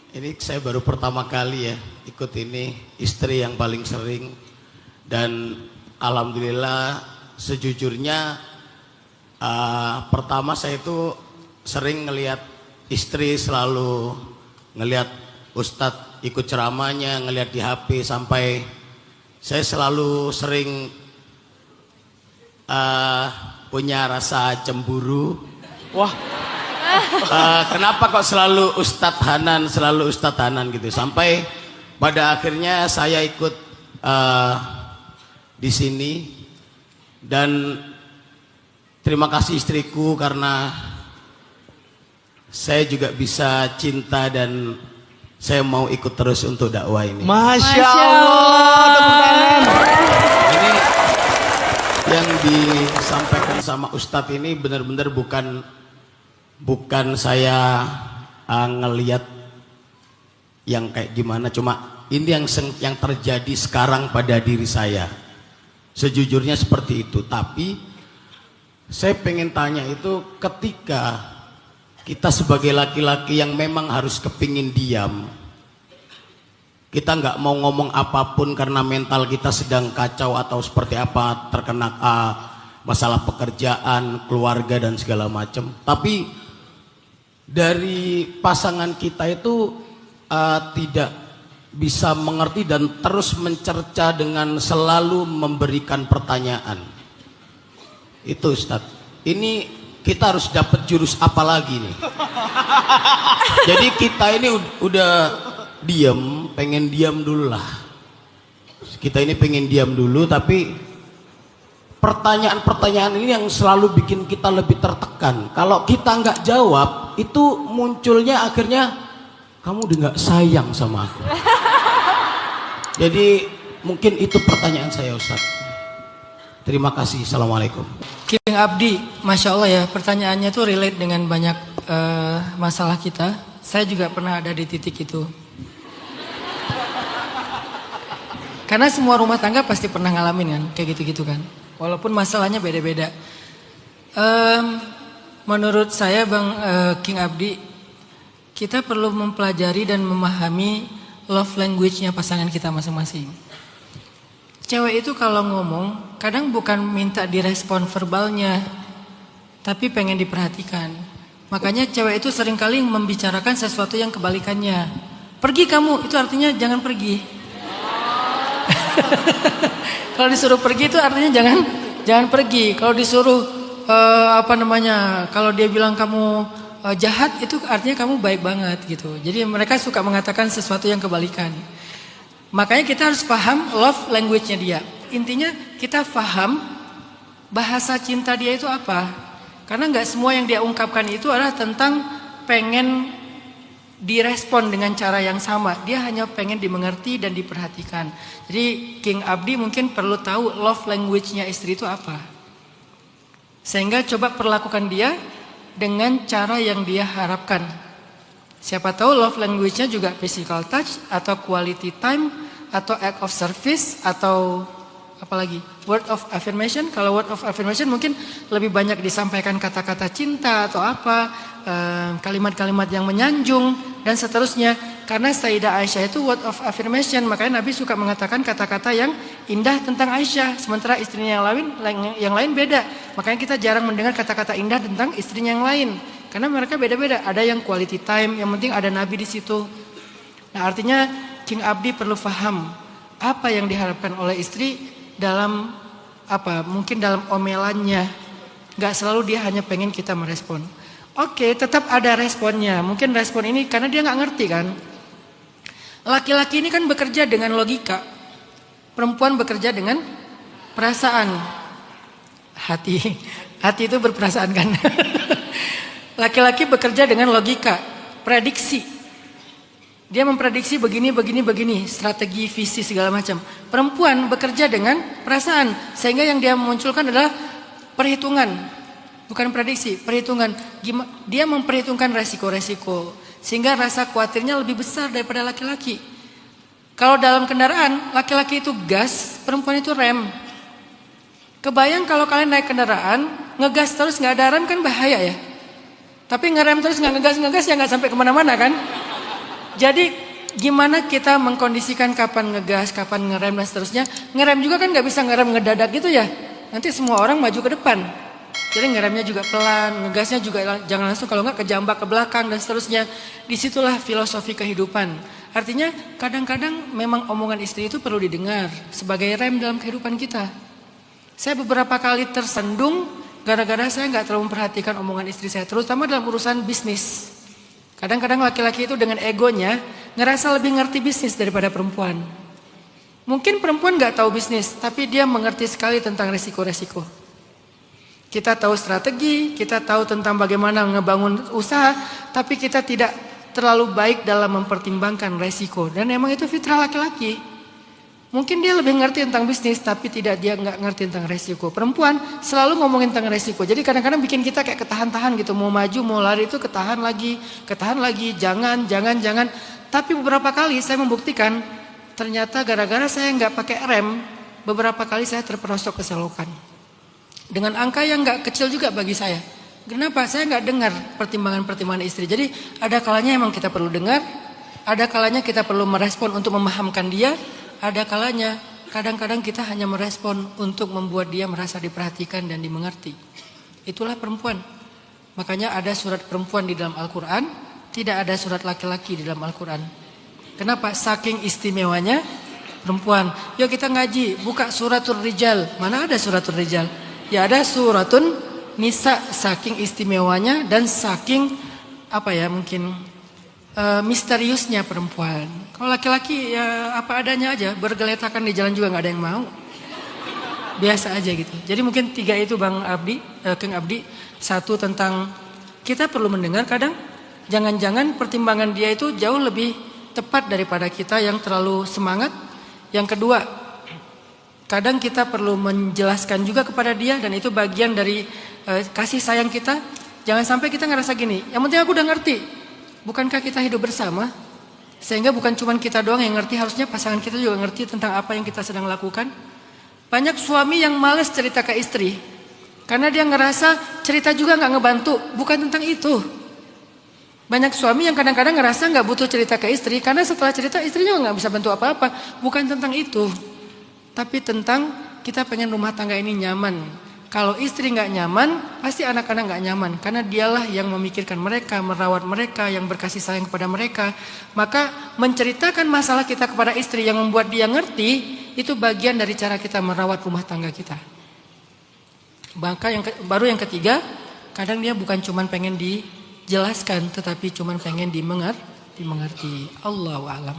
Ini saya baru pertama kali ya ikut ini, istri yang paling sering. Dan alhamdulillah sejujurnya pertama saya itu sering ngelihat istri selalu ngelihat Ustadz ikut ceramahnya, ngelihat di HP, sampai saya selalu sering punya rasa cemburu. Wah, kenapa kok selalu Ustadz Hanan gitu, sampai pada akhirnya saya ikut di sini. Dan terima kasih istriku karena saya juga bisa cinta dan saya mau ikut terus untuk dakwah ini. Masya Allah, tepuk tangan. Ini yang disampaikan sama Ustadz ini benar-benar bukan saya ngelihat yang kayak gimana, cuma ini yang terjadi sekarang pada diri saya. Sejujurnya seperti itu. Tapi saya pengen tanya itu, ketika kita sebagai laki-laki yang memang harus kepingin diam, kita nggak mau ngomong apapun karena mental kita sedang kacau atau seperti apa, terkena masalah pekerjaan, keluarga dan segala macam. Tapi dari pasangan kita itu tidak bisa mengerti dan terus mencerca dengan selalu memberikan pertanyaan. Itu Ustadz, ini kita harus dapat jurus apa lagi nih? Jadi kita ini udah diam, pengen diam dulu lah. Kita ini pengen diam dulu, tapi pertanyaan-pertanyaan ini yang selalu bikin kita lebih tertekan. Kalau kita nggak jawab, itu munculnya akhirnya kamu udah nggak sayang sama aku. Jadi mungkin itu pertanyaan saya, Ustaz. Terima kasih. Assalamualaikum. King Abdi, Masya Allah ya, pertanyaannya tuh relate dengan banyak masalah kita. Saya juga pernah ada di titik itu. Karena semua rumah tangga pasti pernah ngalamin kan, kayak gitu-gitu kan. Walaupun masalahnya beda-beda. Menurut saya Bang King Abdi, kita perlu mempelajari dan memahami love language-nya pasangan kita masing-masing. Cewek itu kalau ngomong, kadang bukan minta direspon verbalnya, tapi pengen diperhatikan. Makanya cewek itu seringkali membicarakan sesuatu yang kebalikannya. Pergi kamu, itu artinya jangan pergi. Kalau disuruh pergi itu artinya jangan pergi. Kalau disuruh kalau dia bilang kamu jahat, itu artinya kamu baik banget gitu. Jadi mereka suka mengatakan sesuatu yang kebalikan. Makanya kita harus paham love language-nya dia. Intinya kita paham bahasa cinta dia itu apa. Karena nggak semua yang dia ungkapkan itu adalah tentang pengen direspon dengan cara yang sama. Dia hanya pengen dimengerti dan diperhatikan. Jadi King Abdi mungkin perlu tahu love language-nya istri itu apa. Sehingga coba perlakukan dia dengan cara yang dia harapkan. Siapa tahu love language-nya juga physical touch, atau quality time, atau act of service, atau apalagi word of affirmation. Kalau word of affirmation mungkin lebih banyak disampaikan kata-kata cinta atau apa, kalimat-kalimat yang menyanjung dan seterusnya. Karena Sayyidah Aisyah itu word of affirmation, makanya Nabi suka mengatakan kata-kata yang indah tentang Aisyah, sementara istrinya yang lain beda. Makanya kita jarang mendengar kata-kata indah tentang istrinya yang lain, karena mereka beda-beda. Ada yang quality time, yang penting ada Nabi di situ. Nah, artinya King Abdi perlu paham apa yang diharapkan oleh istri dalam mungkin dalam omelannya. Gak selalu dia hanya pengen kita merespon. Oke, tetap ada responnya. Mungkin respon ini karena dia gak ngerti kan. Laki-laki ini kan bekerja dengan logika, perempuan bekerja dengan perasaan. Hati itu berperasaan kan. Laki-laki bekerja dengan logika, prediksi. Dia memprediksi begini, strategi, visi segala macam. Perempuan bekerja dengan perasaan, sehingga yang dia munculkan adalah perhitungan, bukan prediksi, perhitungan. Dia memperhitungkan resiko-resiko, sehingga rasa khawatirnya lebih besar daripada laki-laki. Kalau dalam kendaraan, laki-laki itu gas, perempuan itu rem. Kebayang kalau kalian naik kendaraan, ngegas terus nggak ada rem kan bahaya ya. Tapi ngerem terus nggak ngegas ya nggak sampai kemana-mana kan. Jadi gimana kita mengkondisikan kapan ngegas, kapan ngerem dan seterusnya. Ngerem juga kan nggak bisa ngerem ngedadak gitu ya. Nanti semua orang maju ke depan. Jadi ngeremnya juga pelan, ngegasnya juga jangan langsung, kalau nggak kejambak ke belakang dan seterusnya. Disitulah filosofi kehidupan. Artinya kadang-kadang memang omongan istri itu perlu didengar sebagai rem dalam kehidupan kita. Saya beberapa kali tersandung gara-gara saya nggak terlalu memperhatikan omongan istri saya, terutama dalam urusan bisnis. Kadang-kadang laki-laki itu dengan egonya ngerasa lebih ngerti bisnis daripada perempuan. Mungkin perempuan nggak tahu bisnis, tapi dia mengerti sekali tentang resiko-resiko. Kita tahu strategi, kita tahu tentang bagaimana ngebangun usaha, tapi kita tidak terlalu baik dalam mempertimbangkan resiko. Dan emang itu fitrah laki-laki. Mungkin dia lebih ngerti tentang bisnis, tapi dia nggak ngerti tentang resiko. Perempuan selalu ngomongin tentang resiko. Jadi kadang-kadang bikin kita kayak ketahan-tahan gitu. Mau maju, mau lari itu ketahan lagi, jangan. Tapi beberapa kali saya membuktikan, ternyata gara-gara saya nggak pakai rem, beberapa kali saya terperosok ke selokan. Dengan angka yang nggak kecil juga bagi saya. Kenapa? Saya nggak dengar pertimbangan-pertimbangan istri. Jadi ada kalanya emang kita perlu dengar, ada kalanya kita perlu merespon untuk memahamkan dia. Ada kalanya, kadang-kadang kita hanya merespon untuk membuat dia merasa diperhatikan dan dimengerti. Itulah perempuan. Makanya ada surat perempuan di dalam Al-Quran, tidak ada surat laki-laki di dalam Al-Quran. Kenapa? Saking istimewanya perempuan. Yuk kita ngaji, buka suratul Rijal. Mana ada suratul Rijal? Ya ada suratun Nisa, saking istimewanya dan saking misteriusnya perempuan. Kalau laki-laki ya apa adanya aja, bergeletakan di jalan juga nggak ada yang mau. Biasa aja gitu. Jadi mungkin 3 itu Kang Abdi. 1 tentang kita perlu mendengar kadang. Jangan-jangan pertimbangan dia itu jauh lebih tepat daripada kita yang terlalu semangat. Yang kedua, kadang kita perlu menjelaskan juga kepada dia dan itu bagian dari kasih sayang kita. Jangan sampai kita ngerasa gini, yang penting aku udah ngerti. Bukankah kita hidup bersama? Sehingga bukan cuma kita doang yang ngerti, harusnya pasangan kita juga ngerti tentang apa yang kita sedang lakukan. Banyak suami yang males cerita ke istri karena dia ngerasa cerita juga gak ngebantu. Bukan tentang itu. Banyak suami yang kadang-kadang ngerasa gak butuh cerita ke istri karena setelah cerita istri juga gak bisa bantu apa-apa. Bukan tentang itu, tapi tentang kita pengen rumah tangga ini nyaman. Kalau istri gak nyaman, pasti anak-anak gak nyaman. Karena dialah yang memikirkan mereka, merawat mereka, yang berkasih sayang kepada mereka. Maka menceritakan masalah kita kepada istri yang membuat dia ngerti, itu bagian dari cara kita merawat rumah tangga kita. Maka baru yang ketiga, kadang dia bukan cuma pengen dijelaskan, tetapi cuma pengen dimengerti. Allahu a'lam.